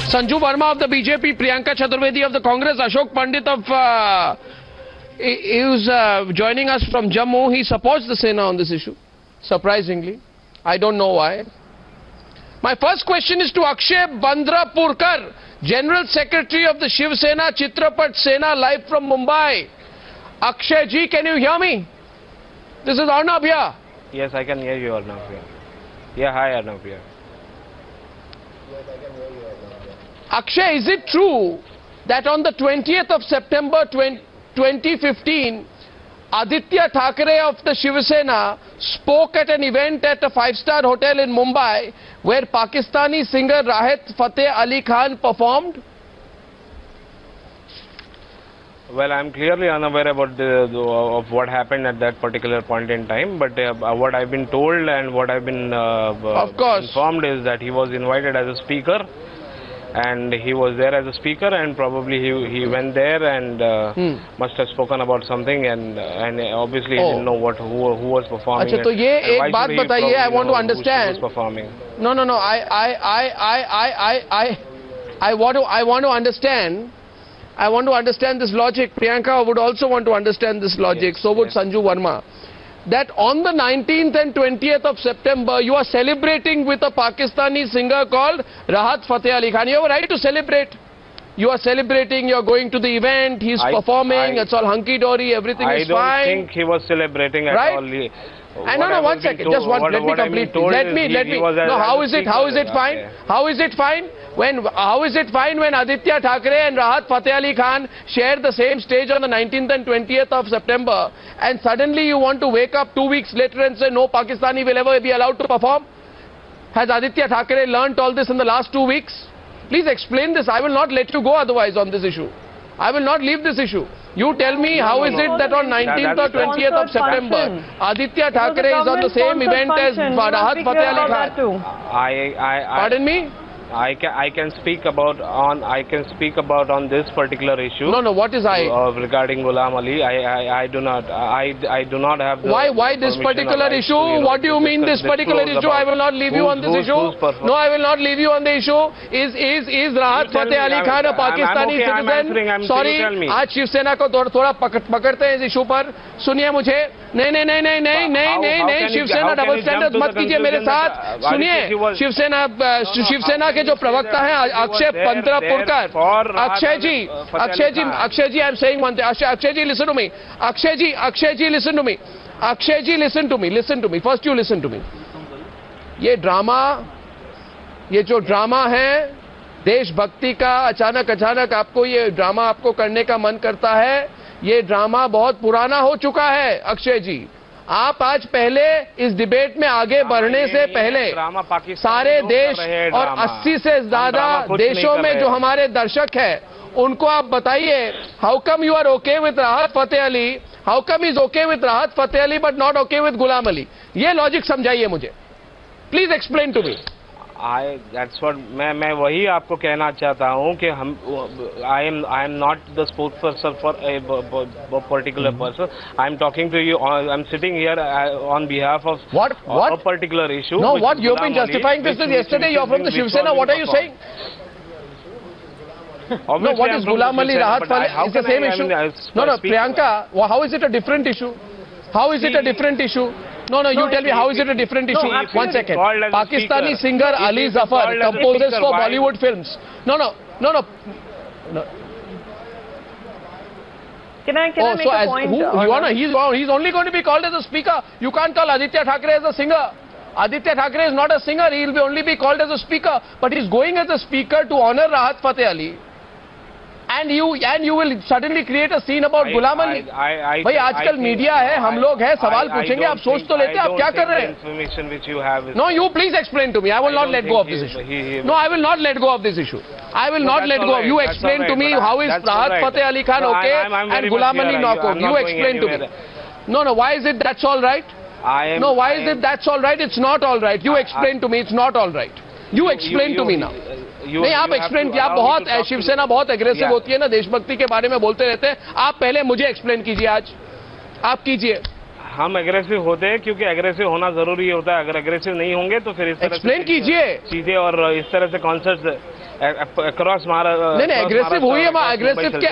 Sanju Verma of the BJP, Priyanka Chaturvedi of the Congress, Ashok Pandit of he was joining us from Jammu. He supports the Sena on this issue, surprisingly. I don't know why. My first question is to Akshay Bandrapurkar, General Secretary of the Shiv Sena Chitrapat Sena, live from Mumbai. Akshay ji, can you hear me? This is Arnab here. Yes, I can hear you, Arnab here. Yeah, hi Arnab here. Akshay, is it true that on the 20th of September 2015, Aditya Thackeray of the Shiv Sena spoke at an event at a five-star hotel in Mumbai where Pakistani singer Rahat Fateh Ali Khan performed? Well, I'm clearly unaware about of what happened at that particular point in time, but what I've been told and what I've been informed is that he was invited as a speaker, and he was there as a speaker, and probably he went there and must have spoken about something, and obviously he didn't know who was performing. अच्छा, तो ये एक बात बताइए, I want to understand. Who was performing? No. I want to understand. I want to understand this logic. Priyanka would also want to understand this logic. Yes, so would Sanju Verma. That on the 19th and 20th of September, you are celebrating with a Pakistani singer called Rahat Fateh Ali Khan. You have a right to celebrate. You are celebrating, you are going to the event, he's performing, it's all hunky-dory, everything is fine. I don't think he was celebrating at all. No, 1 second, just one, let me complete. No, how is it fine? Okay. How is it fine? How is it fine when Aditya Thackeray and Rahat Fateh Ali Khan share the same stage on the 19th and 20th of September, and suddenly you want to wake up 2 weeks later and say no Pakistani will ever be allowed to perform? Has Aditya Thackeray learnt all this in the last 2 weeks? Please explain this. I will not let you go otherwise on this issue. I will not leave this issue. You tell me how is it that on 19th or 20th of September, Aditya Thackeray is on the same event as Rahat Fateh Ali Khan? Pardon me? I can speak about on this particular issue. No. What is regarding Ghulam Ali? I do not have. Why this particular issue? What do you mean this particular issue? I will not leave you on this issue. No, I will not leave you on the issue. Is Rahat Fateh Ali Khan a Pakistani citizen? Sorry, आज शिव सेना को थोड़ा पकड़ते हैं इस issue पर. सुनिए मुझे. नहीं, शिवसेना डबल स्टैंडर्ड मत कीजिए मेरे साथ. सुनिए, शिवसेना के जो प्रवक्ता हैं Akshay Pandrapurkar. Akshay ji, I am saying one thing. Akshay ji, listen to me. Akshay ji, listen to me. Akshay ji, listen to me. First you listen to me. ये जो ड्रामा है देशभक्ति का, अचानक आपको ये ड्रामा आपको करने का मन करता है. ये ड्रामा बहुत पुराना हो चुका है. अक्षय जी, आप आज पहले इस डिबेट में आगे बढ़ने से पहले सारे देश और 80 से ज्यादा देशों में जो हमारे दर्शक हैं उनको आप बताइए, how come you are okay with Rahat Fateh Ali, how come is okay with Rahat Fateh Ali but not okay with Ghulam Ali. ये लॉजिक समझाइए मुझे. Please explain to me. That's what मैं वही आपको कहना चाहता हूँ कि I am not the spokesperson for a particular person. I am talking to you. I am sitting here on behalf of a particular issue. No, what you have been justifying this is yesterday. You are from the Shiv Sena. What are you saying? No, what is Ghulam Ali Rahat Fateh? It's the same issue. No, Priyanka, how is it a different issue? How is it a different issue? No, you tell me, how is it a different issue? 1 second. Pakistani singer Ali Zafar composes for Bollywood films. No. Can I make a point? He's only going to be called as a speaker. You can't call Aditya Thackeray as a singer. Aditya Thackeray is not a singer. He will only be called as a speaker. But he's going as a speaker to honor Rahat Fateh Ali. And you will suddenly create a scene about Ghulam Ali. भाई आजकल media है, हम लोग हैं, सवाल पूछेंगे, आप सोच तो लेते, आप क्या कर रहे हैं? No, you please explain to me. I will not let go of this issue. No, I will not let go of this issue. I will not let go of. You explain to me how is Rahat Fateh Ali Khan okay and Ghulam Ali not okay. You explain to me. No. Why is it that's all right? No, why is it that's all right? It's not all right. You explain to me. It's not all right. You explain to me now. नहीं, आप explain किया. आप बहुत शिवसेना बहुत aggressive होती है ना, देशभक्ति के बारे में बोलते रहते हैं. आप पहले मुझे एक्सप्लेन कीजिए. आज आप कीजिए. हम एग्रेसिव होते हैं क्योंकि एग्रेसिव होना जरूरी होता है. अगर एग्रेसिव नहीं होंगे तो फिर इस तरह एक्सप्लेन कीजिए चीजें और इस तरह से कॉन्सर्ट्स across Maharashtra. नहीं एग्रेसिव हुई है,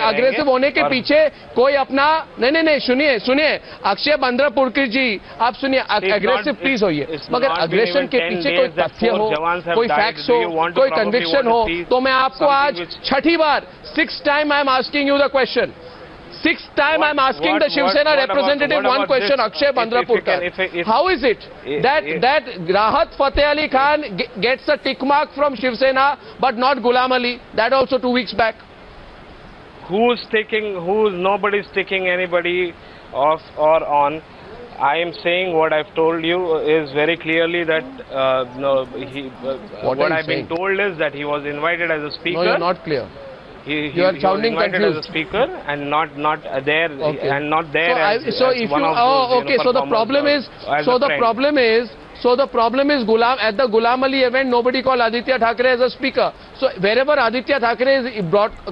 अग्रेसिव होने के पीछे कोई अपना नहीं सुनिए अक्षय बंद्रापुरकर जी, आप सुनिए, एग्रेसिव प्लीज होइए, मगर अग्रेशन के पीछे कोई तथ्य हो, कोई फैक्ट्स हो, कोई कन्विक्शन हो, तो मैं आपको आज छठी बार, 6th time I am asking you the question. 6th time I am asking the Shiv Sena representative one question, Akshay Bandrapurkar. How is it that Rahat Fateh Ali Khan gets a tick mark from Shiv Sena but not Ghulam Ali? That also 2 weeks back. Nobody's taking anybody off or on. I am saying what I've told you is very clearly that what I've been told is that he was invited as a speaker. No, you're not clear. You are sounding confused. As a speaker and not there, okay. And not there. So the problem is Ghulam, at the Ghulam Ali event nobody called Aditya Thackeray as a speaker. So wherever Aditya Thackeray is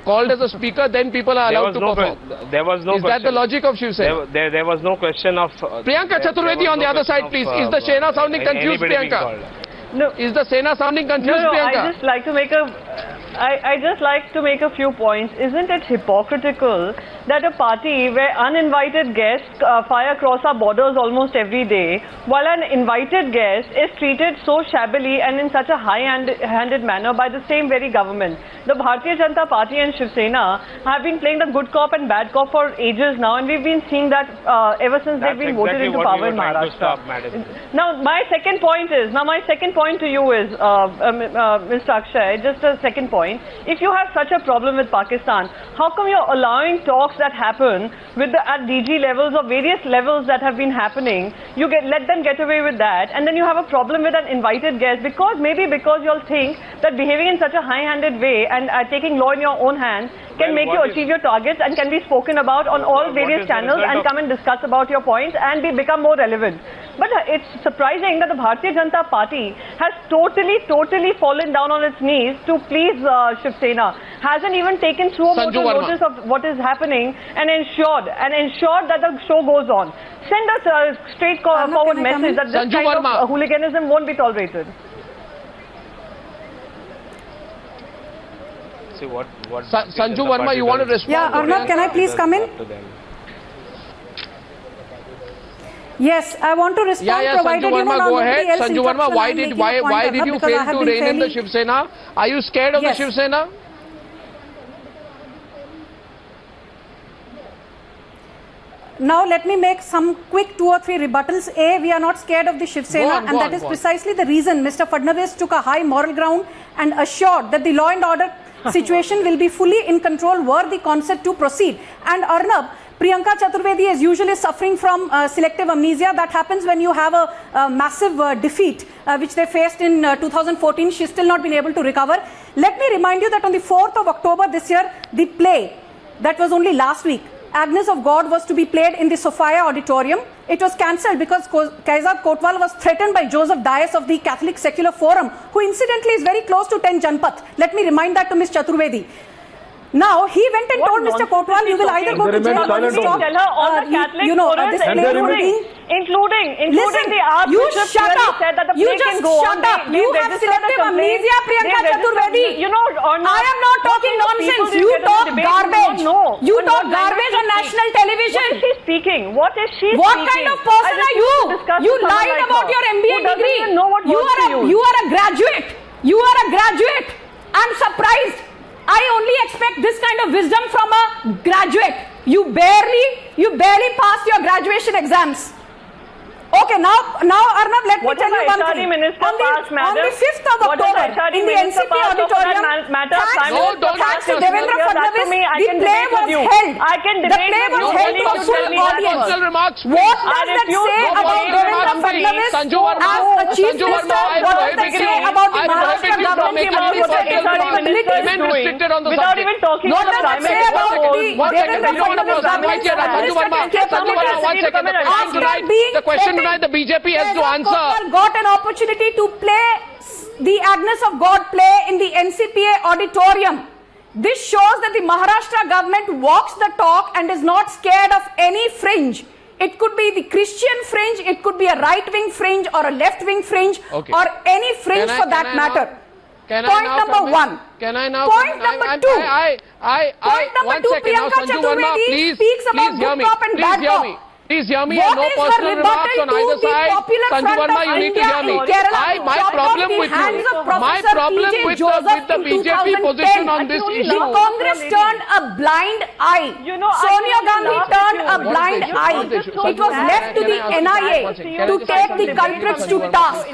called as a speaker, then people are allowed to perform. There was no. Is that the logic of Shiv Sena? There was no question of. Priyanka Chaturvedi on the other side, please. Is the Sena sounding confused, Priyanka? No. Is the Sena sounding confused, Priyanka? I just like to make a few points. Isn't it hypocritical that a party where uninvited guests fly across our borders almost every day, while an invited guest is treated so shabbily and in such a high-handed manner by the same very government? The Bharatiya Janata Party and Shiv Sena have been playing the good cop and bad cop for ages now, and we've been seeing that ever since they've been voted into power in Maharashtra. Now, my second point to you is, Mr. Akshay, just a second point. If you have such a problem with Pakistan, how come you're allowing talks that happen at DG levels or various levels that have been happening? Let them get away with that, and then you have a problem with an invited guest because you'll think that behaving in such a high-handed way and taking law in your own hands can make you achieve your targets and can be spoken about on all various channels and come and discuss about your points and become more relevant. But it's surprising that the Bharatiya Janata Party has totally fallen down on its knees to please Shiv Sena, hasn't even taken suo motu notice of what is happening and ensured that the show goes on. Send us a straightforward message that this kind of hooliganism won't be tolerated. See what Sanju Verma, you want to respond? Yeah, Arnab, can I please come in? Yes, I want to respond. Sanju Verma, go ahead. Sanju Verma, why did you fail to rein in the Shiv Sena? Are you scared of the Shiv Sena? Now let me make some quick 2 or 3 rebuttals. A, we are not scared of the Shiv Sena, and that is precisely the reason Mr. Fadnavis took a high moral ground and assured that the law and order situation will be fully in control were the concept to proceed. And Arnab, Priyanka Chaturvedi is usually suffering from selective amnesia. That happens when you have a massive defeat, which they faced in 2014. She's still not been able to recover. Let me remind you that on the 4th of October this year, the play, that was only last week, Agnes of God, was to be played in the Sophia Auditorium. It was cancelled because Kaizad Kotwal was threatened by Joseph Dias of the Catholic Secular Forum, who incidentally is very close to 10 Janpath. Let me remind that to Ms. Chaturvedi. Now, he went and told Mr. Kotwal, you will either go to jail or stop, tell her all the Catholic forums, including the Archbishop said that the play can go on. You have selective amnesia, Priyanka Chaturvedi. I am not talking nonsense. You talk garbage. You talk garbage on national television. What is she speaking? What kind of person are you? You lied about your MBA degree. You are a graduate. You are a graduate. I'm surprised. I only expect this kind of wisdom from a graduate. You barely passed your graduation exams. Okay, now Arnab, let me tell you one thing. On the 5th of October, in the NCP auditorium, thanks to Devendra Fadnavis, the play was held. The play was held to a full audience. What does that say about Devendra Fadnavis as a chief minister? What does that say about the Maharashtra government without even talking about the Prime Minister? The question tonight the BJP has to answer. Got an opportunity to play the Agnes of God play in the NCPA auditorium. This shows that the Maharashtra government walks the talk and is not scared of any fringe. It could be the Christian fringe, it could be a right-wing fringe or a left-wing fringe or any fringe for that matter. Point number one. Can I now? Point number two. Point number two. Priyanka Chaturvedi speaks about good cop and bad cop. Please hear me. No personal remarks on either side. Sanju Verma, you need to hear me. My problem with the BJP position on this issue. The Congress turned a blind eye. Sonia Gandhi turned a blind eye. It was left to the NIA to take the culprits to task.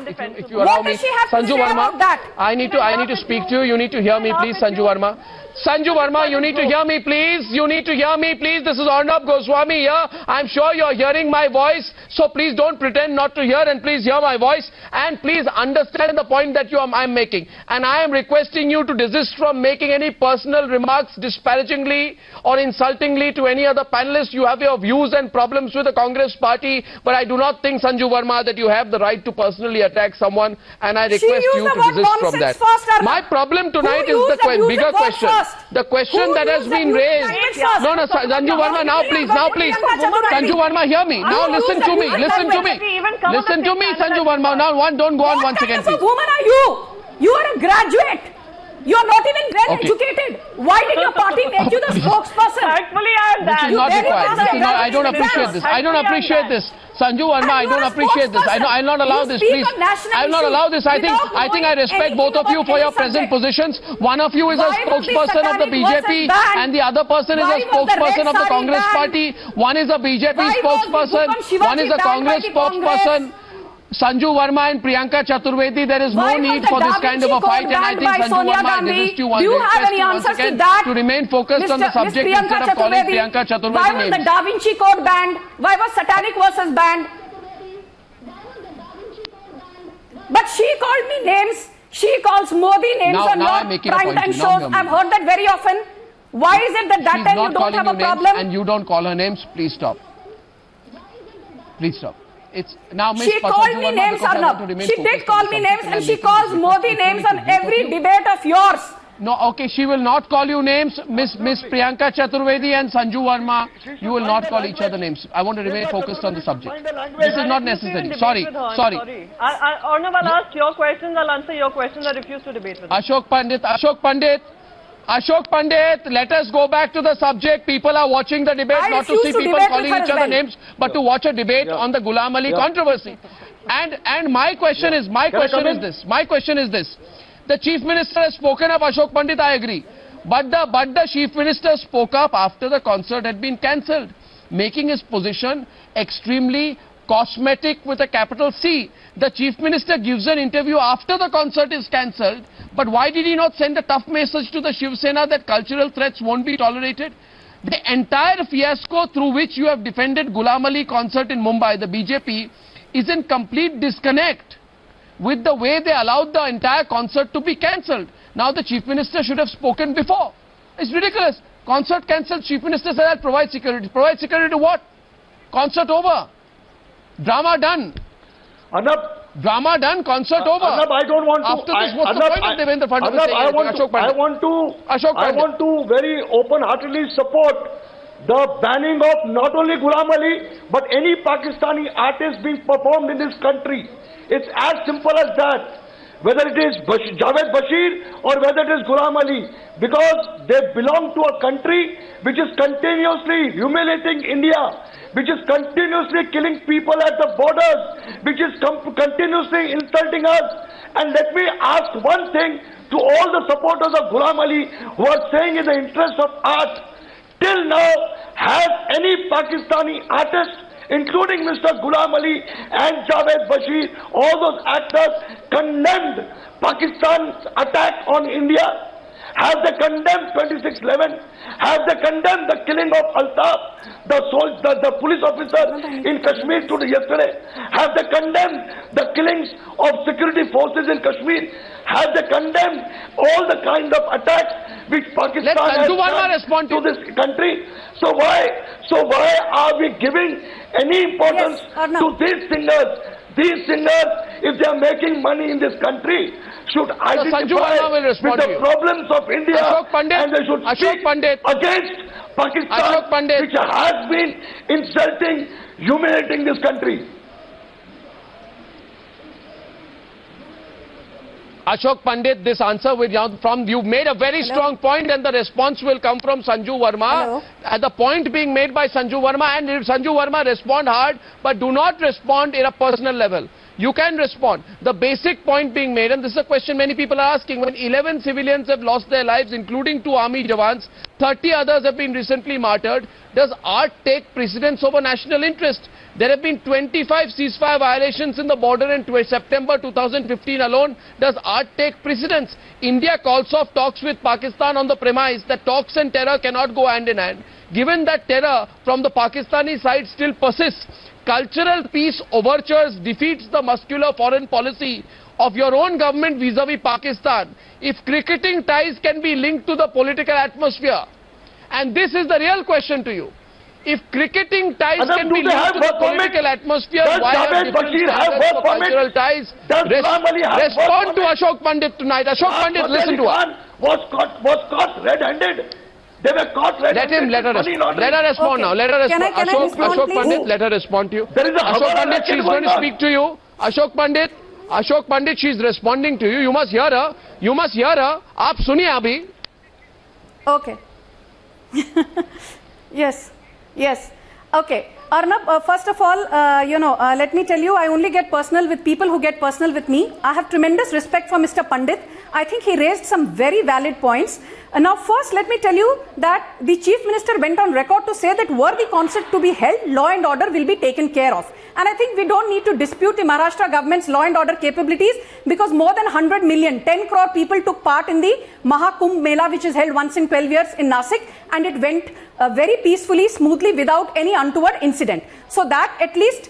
What does she have to say about that? I need to speak to you. You need to hear me, please, Sanju Verma. Sanju Verma, you need to hear me, please. You need to hear me, please. This is Arnab Goswami here. I'm sure you're hearing my voice. So please don't pretend not to hear, and please hear my voice. And please understand the point that I'm making. And I am requesting you to desist from making any personal remarks disparagingly or insultingly to any other panelist. You have your views and problems with the Congress party, but I do not think, Sanju Verma, that you have the right to personally attack someone, and I request you to desist from that. My problem tonight is the bigger question. The question that has been raised. No, Sanju Verma, now please. Sanju Verma, hear me. Now listen to me. Listen to me, Sanju Verma. Now don't go on once again, please. What kind of a woman are you? You are a graduate. You are not even well educated. Why did your party make you the spokesperson? Actually, I am that. This is not required. I don't appreciate this. I don't appreciate this. Sanju Verma, I don't appreciate this. I'll not allow this, please. I'll not allow this. I think I respect both of you for your present positions. One of you is a spokesperson of the BJP and the other person is a spokesperson of the Congress party. One is a BJP spokesperson. One is a Congress spokesperson. Sanju Verma and Priyanka Chaturvedi, there is no need for this kind of a fight, and I think Sanju Verma, I desist you one request to remain focused on the subject instead of calling Priyanka Chaturvedi names. Why was the Da Vinci Code banned? Why was Satanic Verses banned? But she called me names. She calls Modi names on your prime time shows. I've heard that very often. Why is it that time you don't have a problem? And you don't call her names? Please stop. Please stop. She called me names, Arnab. She did call me names, and she calls Modi names on every debate of yours. No, okay, she will not call you names. Miss Priyanka Chaturvedi and Sanju Verma, you will not call each other names. I want to remain focused on the subject. This is not necessary. Sorry. Arnab, I'll ask your questions, I'll answer your questions. I refuse to debate with you. Ashok Pandit, let us go back to the subject. People are watching the debate not to see people calling each other names, but to watch a debate on the Ghulam Ali controversy. And my question is this. The Chief Minister has spoken of Ashok Pandit, I agree. But the Chief Minister spoke up after the concert had been cancelled, making his position extremely cosmetic with a capital C. The Chief Minister gives an interview after the concert is cancelled, but why did he not send a tough message to the Shiv Sena that cultural threats won't be tolerated? The entire fiasco through which you have defended Ghulam Ali concert in Mumbai, the BJP, is in complete disconnect with the way they allowed the entire concert to be cancelled. Now the Chief Minister should have spoken before. It's ridiculous. Concert cancelled, Chief Minister said, I'll provide security. Provide security to what? Concert over. Drama done. Drama done, concert over. I don't want to. After this, what's the point of Devendra Fadnavis saying? I want to very open-heartedly support the banning of not only Ghulam Ali, but any Pakistani artist being performed in this country. It's as simple as that. Whether it is Javed Bashir or whether it is Ghulam Ali, because they belong to a country which is continuously humiliating India, which is continuously killing people at the borders, which is continuously insulting us. And let me ask one thing to all the supporters of Ghulam Ali who are saying in the interest of art, till now, has any Pakistani artist, including Mr. Ghulam Ali and Javed Bashir, all those actors, condemned Pakistan's attack on India? Have they condemned 26/11? Have they condemned the killing of Altaf, the police officer in Kashmir yesterday? Have they condemned the killings of security forces in Kashmir? Have they condemned all the kind of attacks which Pakistan has done to this country? So why are we giving any importance to these singers? These singers, if they are making money in this country, should identify with the problems of India, and they should speak against Pakistan, which has been insulting, humiliating this country. Ashok Pandit, this answer from you made a very strong point, and the response will come from Sanju Verma. The point being made by Sanju Verma, and if Sanju Verma respond hard, but do not respond in a personal level. You can respond. The basic point being made, and this is a question many people are asking, when 11 civilians have lost their lives, including 2 army jawans, 30 others have been recently martyred, does art take precedence over national interest? There have been 25 ceasefire violations in the border in September 2015 alone. Does art take precedence? India calls off talks with Pakistan on the premise that talks and terror cannot go hand in hand. Given that terror from the Pakistani side still persists, cultural peace overtures defeats the muscular foreign policy of your own government vis-a-vis Pakistan. If cricketing ties can be linked to the political atmosphere, and this is the real question to you, if cricketing ties can be linked to the political atmosphere, why have different standards for cultural ties? Respond to Ashok Pandit tonight. Ashok Pandit, listen to us. Was caught red-handed. They were caught red-handed. Let her respond. Let her respond now. Let her respond. Ashok Pandit, let her respond to you. Ashok Pandit, she is going to speak to you. Ashok Pandit, she is responding to you. You must hear her. You must hear her. Aap suniye abhi. Okay. Yes. Yes. Okay. Arnab, first of all, let me tell you, I only get personal with people who get personal with me. I have tremendous respect for Mr. Pandit. I think he raised some very valid points. Now, first, let me tell you that the Chief Minister went on record to say that were the concert to be held, law and order will be taken care of. And I think we don't need to dispute the Maharashtra government's law and order capabilities, because more than 100 million, 10 crore people took part in the Mahakumbh Mela, which is held once in 12 years in Nasik, and it went very peacefully, smoothly, without any untoward incident. So that at least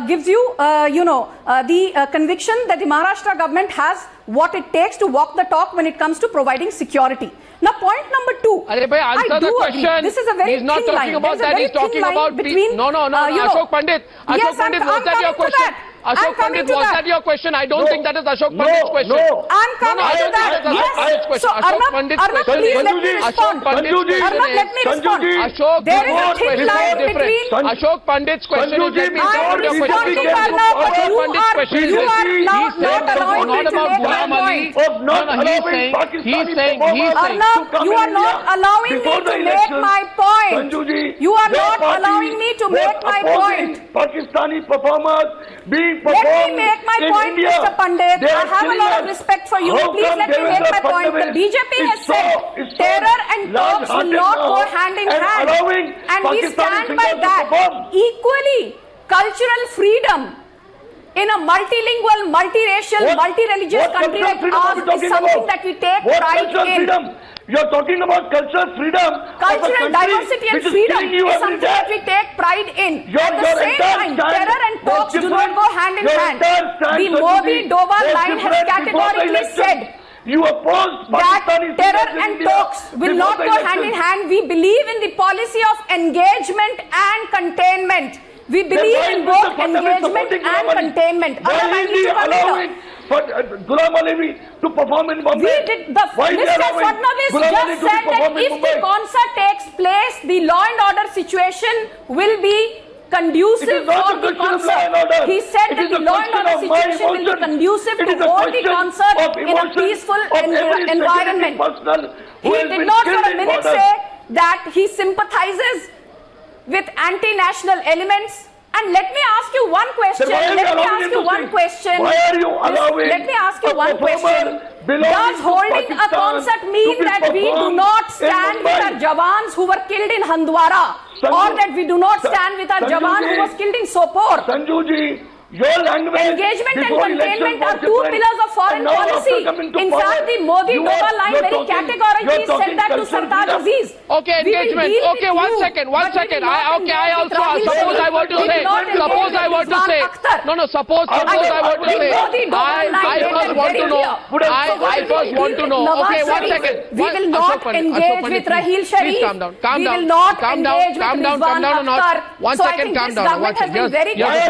gives you, the conviction that the Maharashtra government has what it takes to walk the talk when it comes to providing security. Now, point number 2. Answer the question. This is a very He's not talking about that. He's talking about between. No. Ashok Pandit. Ashok Pandit, was that your question? Ashok Pandit, was that your question? I don't think that is Ashok Pandit's question. I'm coming to that. Yes. So, Arnab, please let me respond. Arnab, let me respond. There is a thin line between. Ashok Pandit's question is, let me I'm responding, Arnab, but you are now not allowing me to make my point. He's saying. Arnab, you are not allowing me to make my point. You are not allowing me to make my point. Pakistani performers being let me make my point, Mr. Pandit. I have a lot of respect for you. Please let me make my point. The BJP has said terror and talks will not go hand in hand. And we stand by that. Equally, cultural freedom in a multilingual, multiracial, multi-religious country like ours is something that we take pride in. You're talking about cultural freedom. Cultural diversity and freedom is something that we take pride in. At the same time, terror and talks do not go hand in hand. The Modi-Doval line has categorically said that terror and talks will not go hand in hand. We believe in the policy of engagement and containment. We believe in both engagement and containment. For Ghulam Ali to perform in Bombay. Mr. Fadnavis just said that if the concert takes place, the law and order situation will be conducive for the concert. He said that the law and order situation will be conducive to hold the concert in a peaceful environment. He did not for a minute say that he sympathizes with anti-national elements. And let me ask you one question. Let me ask you one question. Does holding a concert mean that we do not stand with our Jawans who were killed in Handwara? Or that we do not stand with our Jawan who was killed in Sopore? Sanjuji, your language, engagement and containment are two pillars of foreign policy. In fact, the Modi-Doval line very categorically said that to Sartaj Aziz. Okay, engagement. Okay, one second. I also, suppose I were to say, I first want to know. Okay, one second. We will not engage with Raheel Sharif. Please calm down. We will not engage with Rizwan Akhtar. One second, calm down. Government has been very clear.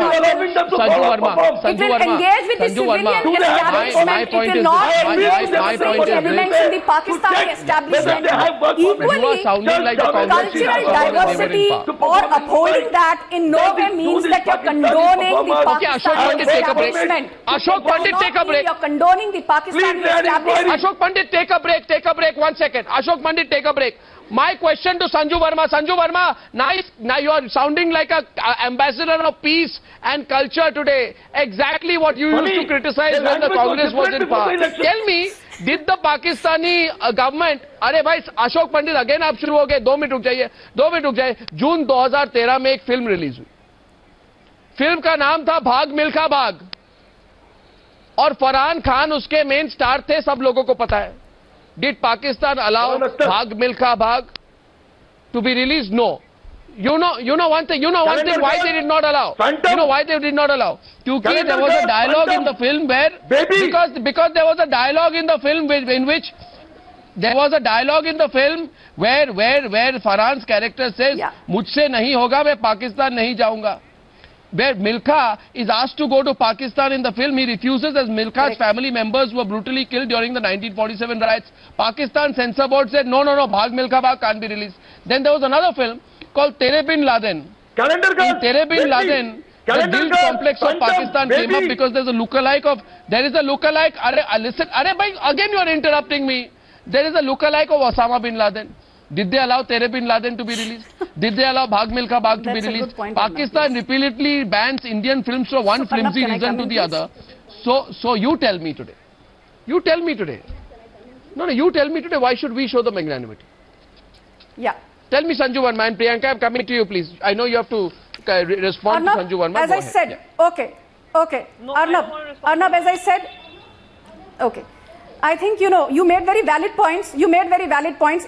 It will engage with the civilian establishment. It will not engage with the fringe elements in the Pakistani establishment. establishment. They have work permit. Equally, You are sounding like the Congress cultural diversity or upholding that in no way means that you're condoning the Pakistani establishment. Ashok Pandit, take a break. You're condoning the Pakistani establishment. Ashok Pandit, take a break. Take a break. 1 second. Ashok Pandit, take a break. My question to Sanju Verma. Sanju Verma, nice. Now you are sounding like a ambassador of peace and culture today. Exactly what you used to criticize when the Congress was in power. Tell me, did the Pakistani government? अरे भाई Ashok Pandit again आप शुरू हो गए. 2 minute रुक जाइए. 2 minute रुक जाइए. जून 2013 में एक फिल्म रिलीज हुई. फिल्म का नाम था भाग मिल्खा भाग और फरहान खान उसके मेन स्टार थे. सब लोगों को पता है. Did Pakistan allow Bhag Milkha Bhag to be released? No. You know one thing. Why they did not allow. You know why they did not allow. Because there was a dialogue in the film where because there was a dialogue in the film in which there was a dialogue in the film where Farhan's character says, "मुझसे नहीं होगा, मैं पाकिस्तान नहीं जाऊंगा." Where Milkha is asked to go to Pakistan in the film, he refuses as Milkha's family members were brutally killed during the 1947 riots. Pakistan censor board said, no, Bhag Milkha Bhag can't be released. Then there was another film called Tere Bin Laden. In Tere Bin Laden, the guilt complex of Pakistan came up because there is a lookalike. Listen, again you are interrupting me. There is a lookalike of Osama Bin Laden. Did they allow Tere Bin Laden to be released? Did they allow Bhag Milkha Bhag to be released? Pakistan repeatedly bans Indian films for one flimsy reason to the other. So you tell me today. You tell me today. No, you tell me today why should we show the magnanimity? Yeah. Tell me Sanju Verma and Priyanka, I'm coming to you please. I know you have to respond Arnab, to Sanju Verma. As I said, okay. No, Arnab, as I said, okay. I think, you made very valid points.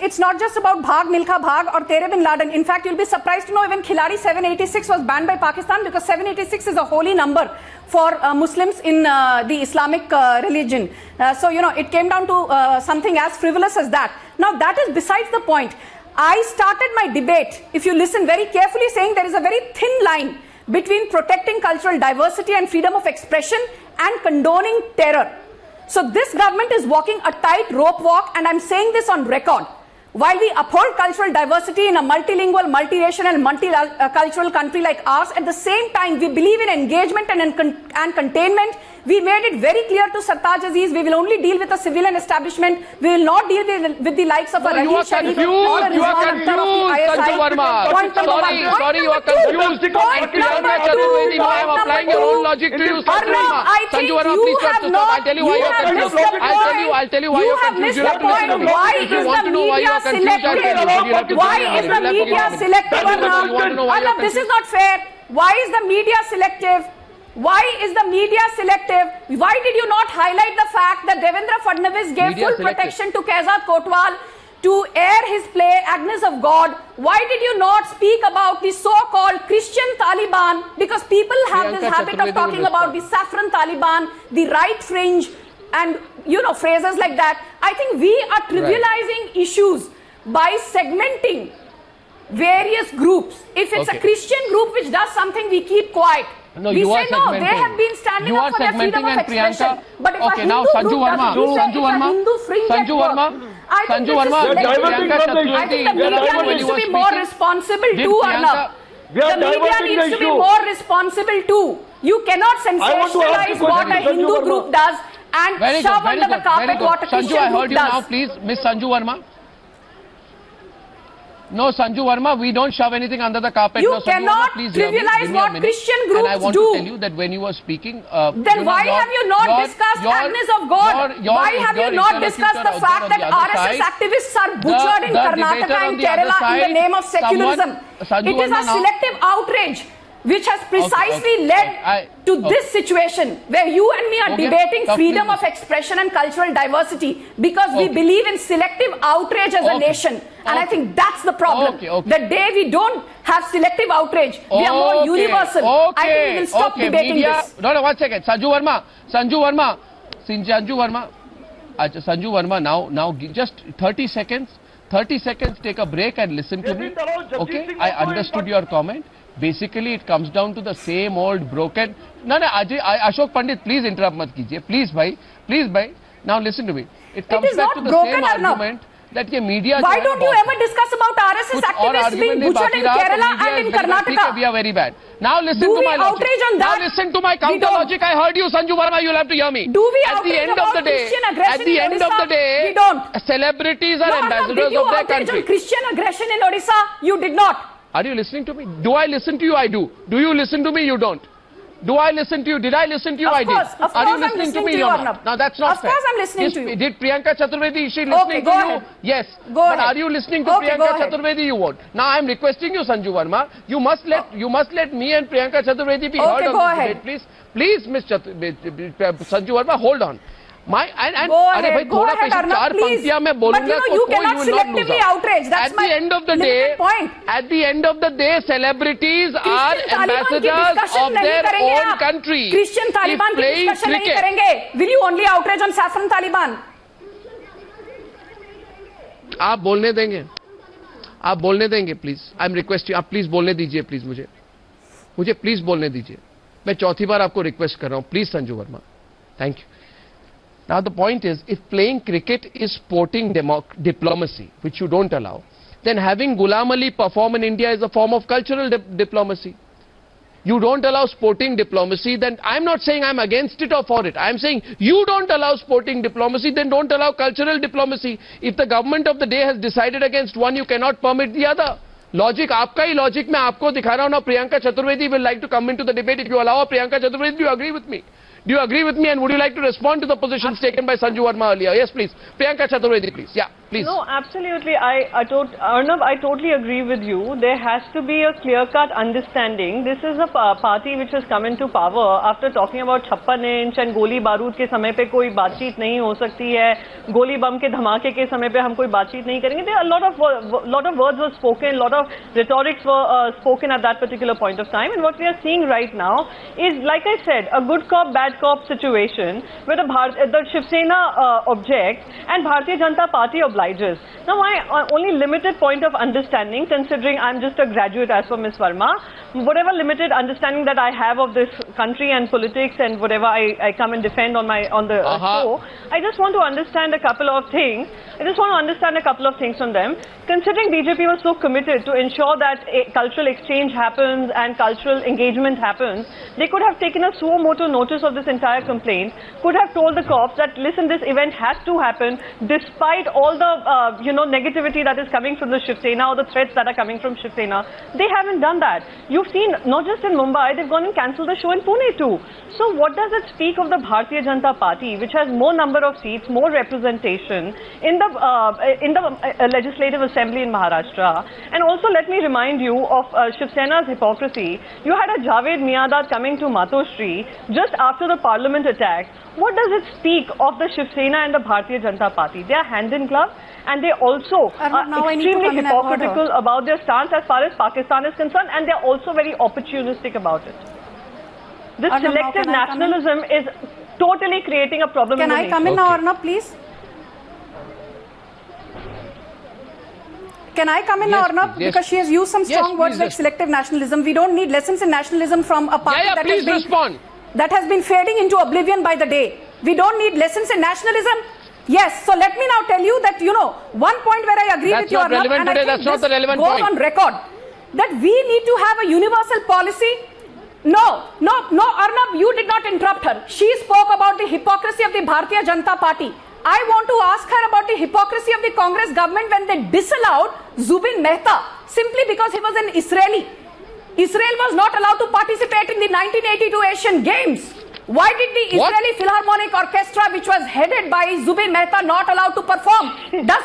It's not just about Bhag Milkha Bhag or Tere Bin Laden. In fact, you'll be surprised to know even Khiladi 786 was banned by Pakistan because 786 is a holy number for Muslims in the Islamic religion. So, it came down to something as frivolous as that. Now, that is besides the point. I started my debate, if you listen very carefully, saying there is a very thin line between protecting cultural diversity and freedom of expression and condoning terror. So this government is walking a tight rope walk, and I'm saying this on record. While we uphold cultural diversity in a multilingual, multiracial and multicultural country like ours, at the same time we believe in engagement and containment. We made it very clear to Sartaj Aziz, we will only deal with the civilian establishment. We will not deal with the likes of a Rahim Sharif or a Rizwan Akhtar of the ISI. Sorry, you are confused. I am applying your own logic to you, Sanju Verma. Sanju Verma, please stop. I'll tell you why you are confused. I'll tell you why you are confused. You have to listen to me. If you want to know why you are confused, I'll tell you. Why is the media selective? Arnab, this is not fair. Why is the media selective? Why is the media selective? Why did you not highlight the fact that Devendra Fadnavis gave full protection to Kaizad Kotwal to air his play Agnes of God? Why did you not speak about the so-called Christian Taliban? Because people have this habit of talking about the saffron Taliban, the right fringe, and phrases like that. I think we are trivializing issues by segmenting various groups. If it's a Christian group which does something, we keep quiet. No, we say no, they have been standing up for their freedom of expression. But if a Hindu Sanju group Verma, I think the media needs to be more responsible too, Arnab. The media needs to be more responsible too. You cannot sensationalize what a Hindu group does and shove under the carpet what a Christian Sanju, I heard group you does. now, please, Miss Sanju Verma. No, Sanju Verma, we don't shove anything under the carpet. You cannot trivialize what Christian groups do. And I want to tell you that when you were speaking... then why have you not discussed Agnes of God? Why have you not discussed the fact that RSS activists are butchered in Karnataka and Kerala in the name of secularism? It is a selective outrage which has precisely led to this situation where you and me are debating freedom of expression and cultural diversity because we believe in selective outrage as a nation. And I think that's the problem. The day we don't have selective outrage, we are more universal. I think we will stop debating this. No, 1 second. Sanju Verma, now just 30 seconds. 30 seconds, take a break and listen to me. Okay, I understood your comment. Basically, it comes down to the same old broken... No, Ashok Pandit, please interrupt mat kijiye. Please, bhai. Now listen to me. It comes back to the same argument. that ye media. Why don't you ever discuss about RSS activists being butchered in Kerala and in Karnataka? We are very bad. Now listen to my logic. On that? Now listen to my counter logic. I heard you, Sanju Verma. You'll have to hear me. Do we at the end of the day? At the end of the day, we don't. Celebrities are ambassadors of their country. On Christian aggression in Odisha? You did not. Are you listening to me? Do I listen to you? I do. Do you listen to me? You don't. Do I listen to you? Did I listen to you? I did. Of Are course, you listening to me? You're not. Now that's not fair. Of course I'm listening to you. Did Priyanka Chaturvedi, is she listening to you? Yes. But are you listening to Priyanka Chaturvedi? You won't. Now I'm requesting you, Sanju Verma. You must let me and Priyanka Chaturvedi be heard on this debate, please. Please, Ms. Sanju Verma, hold on. Go ahead, Arnab, please. But you cannot selectively outrage. That's my limited point. At the end of the day, celebrities are ambassadors of their own country. Christian Taliban की discussion नहीं करेंगे. Will you only outrage on Saffron Taliban? आप बोलने देंगे? आप बोलने देंगे, please. I'm requesting. आप please बोलने दीजिए, please मुझे please बोलने दीजिए. मैं चौथी बार आपको request कर रहा हूँ. Please, Sanju Verma. Thank you. Now the point is, if playing cricket is sporting diplomacy, which you don't allow, then having Ghulam Ali perform in India is a form of cultural diplomacy. You don't allow sporting diplomacy, then I'm not saying I'm against it or for it. I'm saying you don't allow sporting diplomacy, then don't allow cultural diplomacy. If the government of the day has decided against one, you cannot permit the other. Logic, आपका ही logic मैं आपको दिखा रहा हूँ ना. Priyanka Chaturvedi will like to come into the debate. If you allow Priyanka Chaturvedi, do you agree with me? Do you agree with me, and would you like to respond to the positions taken by Sanju Verma earlier? Yes, please. Priyanka Chaturvedi, please. Yeah, please. No, absolutely. Arnab, I totally agree with you. There has to be a clear-cut understanding. This is a party which has come into power after talking about 56 inch and गोली बारूद के समय पे कोई बातचीत नहीं हो सकती है, गोली बम के धमाके के समय पे हम कोई बातचीत नहीं करेंगे. There are a lot of words were spoken, lot of rhetorics were spoken at that particular point of time, and what we are seeing right now is, like I said, a good cop, bad cop situation where the Shiv Sena objects and Bharatiya Janata Party obliges. Now, my only limited point of understanding, considering I'm just a graduate as per Ms. Verma, whatever limited understanding that I have of this country and politics and whatever I come and defend on the show, I just want to understand a couple of things. From them. Considering BJP was so committed to ensure that a cultural exchange happens and cultural engagement happens, they could have taken a suo motu notice of this entire complaint, could have told the cops that, listen, this event has to happen despite all the negativity that is coming from the Shiv Sena or the threats that are coming from Shiv Sena. They haven't done that. You've seen, not just in Mumbai, they've gone and cancelled the show in Pune too. So what does it speak of the Bharatiya Janata Party, which has more number of seats, more representation in the Legislative Assembly in Maharashtra? And also let me remind you of Shiv Sena's hypocrisy. You had a Javed Miandad coming to Matoshri just after the parliament attack. What does it speak of the Shiv Sena and the Bharatiya Janata Party? They are hand in glove, and they also are extremely hypocritical about their stance as far as Pakistan is concerned, and they are also very opportunistic about it. This selective nationalism is totally creating a problem. Can I come in now, Arnab, please? Can I come in now, Arnab? Yes. Because she has used some strong words like selective nationalism. We don't need lessons in nationalism from a party that has been fading into oblivion by the day. We don't need lessons in nationalism. Yes, so let me now tell you that, one point where I agree with you, Arnab, and I think that's not the relevant goes on record, that we need to have a universal policy. No, Arnab, you did not interrupt her. She spoke about the hypocrisy of the Bharatiya Janata Party. I want to ask her about the hypocrisy of the Congress government when they disallowed Zubin Mehta simply because he was an Israeli. Israel was not allowed to participate in the 1982 Asian Games. Why did the Israeli Philharmonic Orchestra, which was headed by Zubin Mehta, not allowed to perform? Does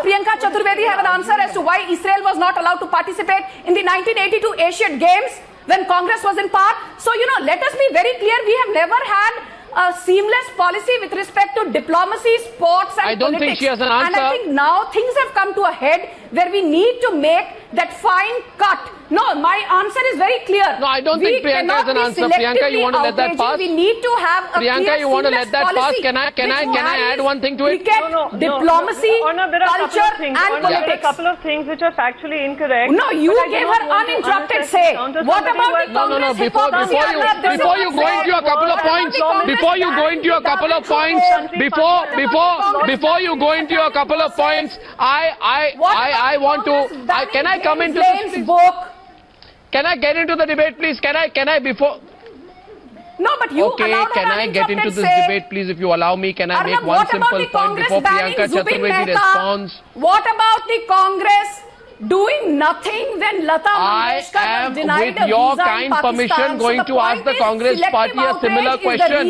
Priyanka Chaturvedi have an answer as to why Israel was not allowed to participate in the 1982 Asian Games when Congress was in power? So, let us be very clear, we have never had a seamless policy with respect to diplomacy, sports and politics. I don't think she has an answer. And I think now things have come to a head where we need to make that fine cut. No, my answer is very clear. No, I don't think Priyanka has an answer. Priyanka, you want to let that pass? We need to have a Priyanka, you want to let that pass? Can I add one thing to it? Diplomacy, culture, and politics. There are a couple of things which are factually incorrect. No, you gave her uninterrupted say. What about the Congress hypocrisy? Before you go into a couple of points, before you go into a couple of points, before you go into a couple of points, I want to. Can I come into this book? Can I get into the debate, please? Can I before? No, but you okay, can I get into this debate, please, if you allow me? Can I make one simple point before Priyanka Chaturvedi responds? What about the Congress doing nothing when Lata Mangeshkar was denied a visa in Pakistan? With your kind permission, going to ask the Congress party a similar question.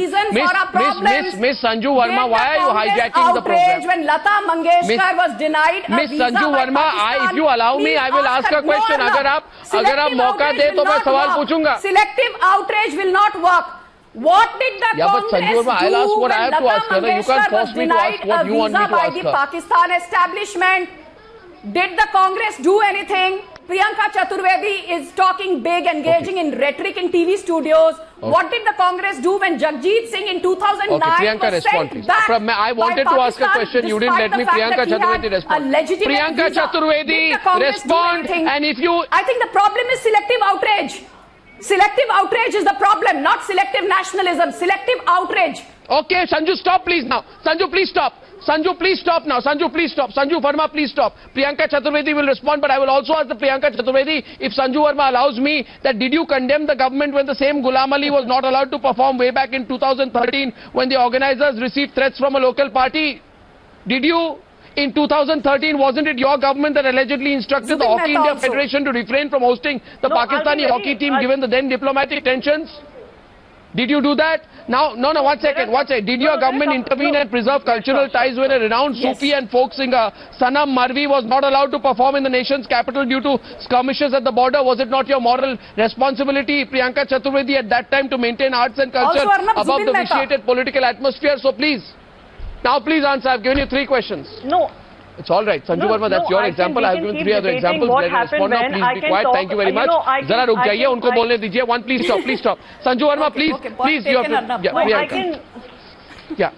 Miss Sanju Verma, why are you hijacking the program? When Lata Mangeshkar was denied a Miss visa Sanju Verma, if you allow me, I will ask a question. अगर आप मौका दे तो मैं सवाल पूछूंगा. Selective outrage will not work. What did the Congress Sanju Verma, I'll ask what I have to ask her. You can't force me to ask what you want me to ask her. By the Pakistan establishment, did the Congress do anything? Priyanka Chaturvedi is talking big, engaging in rhetoric in TV studios. What did the Congress do when Jagjit Singh in 2009 Priyanka, respond, please. I wanted to ask a question. You didn't let me. Priyanka Chaturvedi respond. Priyanka Chaturvedi respond. And if you... I think the problem is selective outrage. Selective outrage is the problem, not selective nationalism. Selective outrage. Okay, Sanju, stop please now. Sanju, please stop. Sanju, please stop now. Sanju, please stop. Sanju Verma, please stop. Priyanka Chaturvedi will respond, but I will also ask the Priyanka Chaturvedi, if Sanju Verma allows me, that did you condemn the government when the same Ghulam Ali was not allowed to perform way back in 2013 when the organizers received threats from a local party? Did you? In 2013, wasn't it your government that allegedly instructed the Hockey India Federation to refrain from hosting the Pakistani hockey team given the then diplomatic tensions? Did you do that? Now, no, one second. Did your government intervene and preserve cultural ties when a renowned Sufi and folk singer, Sanam Marvi, was not allowed to perform in the nation's capital due to skirmishes at the border? Was it not your moral responsibility, Priyanka Chaturvedi, at that time to maintain arts and culture above the vitiated political atmosphere? So please, now please answer. I've given you 3 questions. No. It's all right. Sanju Verma, that's your example. I've given 3 other examples. Let me respond now. Please be quiet. Thank you very much. Zara ruk jaiye, unko bolne dijiye. One, please stop. Sanju Verma, please, you have to... Yeah.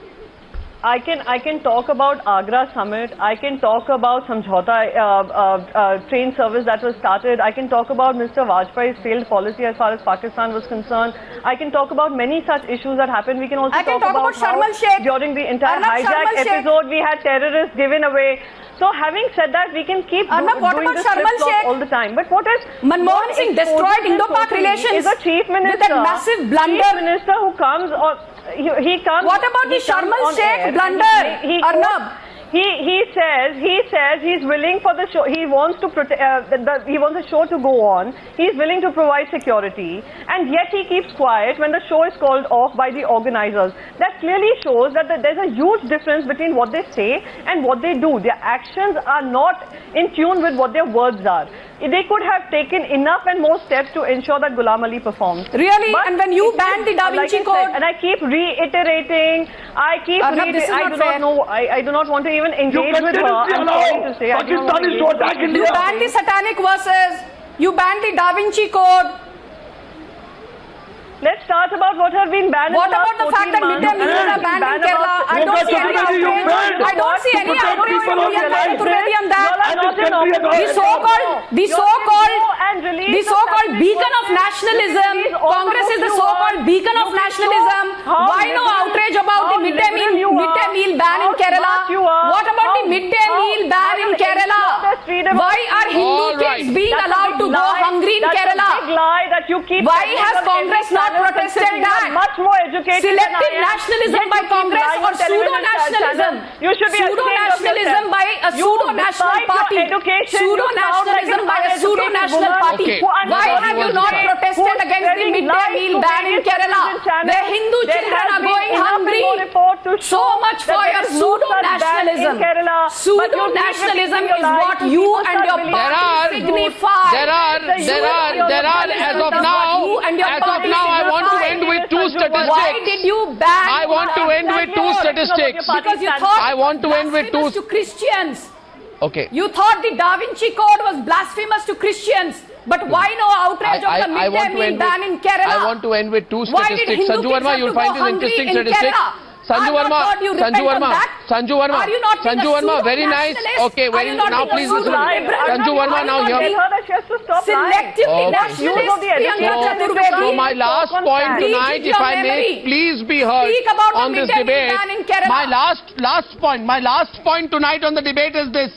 I can talk about Agra summit. I can talk about Samjhauta train service that was started. I can talk about Mr. Vajpayee's failed policy as far as Pakistan was concerned. I can talk about many such issues that happened. We can also talk about how during the entire hijack episode we had terrorists given away. So having said that, we can keep doing this flip-flop all the time. But what is Manmohan Singh destroyed Indo-Pak relations is a chief minister with that massive blunder. Chief minister who comes or he comes. What about the Sharm el-Sheikh blunder, Arnab? He says he's willing for the show. He wants to he wants the show to go on. He's willing to provide security, and yet he keeps quiet when the show is called off by the organizers. That clearly shows that there's a huge difference between what they say and what they do. Their actions are not in tune with what their words are. They could have taken enough and more steps to ensure that Ghulam Ali performs. Really? But and when you banned the Da Vinci Code? And I keep reiterating, I do not want to even engage with her. I'm sorry to say. Pakistan is to attack India. You banned the satanic verses. You banned the Da Vinci Code. Let's start about what have been banned. What about the fact that midday meals are banned in Kerala? I don't see any outrage. I don't see any outrage from Priyanka Chaturvedi on that. The so-called beacon of nationalism. Congress is the so-called beacon of nationalism. Why no outrage about the midday meal ban in Kerala? What about the midday meal ban in Kerala? Why are Hindu kids being allowed to go hungry in Kerala? Why has Congress not protested that? Much more educated. Selective nationalism by Congress or pseudo-nationalism? Pseudo-nationalism by a pseudo-national party. Pseudo-nationalism by a pseudo-national party. Why have you not protested against the midday meal ban in Kerala? Where Hindu children are going hungry. So much for your pseudo-nationalism. Pseudo-nationalism is what you and your party signify. There are, as of now, I want to end with 2 statistics. Why did you ban? I want to end with 2 statistics. Because you thought I want to end with 2 to Christians. Okay. You thought the Da Vinci Code was blasphemous to Christians. But why no outrage of the midday meal ban in Kerala? I want to end with two Why did statistics. Hindu Sanju Verma, you'll find this interesting statistic. Sanju Verma, very nice. Okay, very now please listen. Sanju Verma, now here. Selectively nationalist. So my last point tonight, if I may please be heard on this debate. My last point tonight on the debate is this.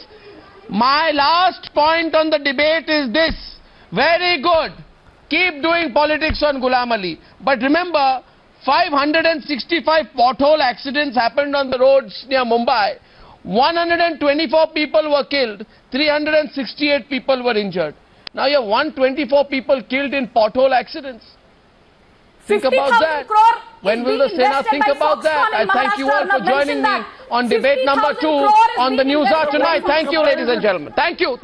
My last point on the debate is this. Very good. Keep doing politics on Ghulam Ali. But remember, 565 pothole accidents happened on the roads near Mumbai. 124 people were killed. 368 people were injured. Now you have 124 people killed in pothole accidents. Think about that. When will the Sena think about that? I thank you all for joining me on debate number 2 on the News Hour tonight. Thank you, ladies and gentlemen. Thank you.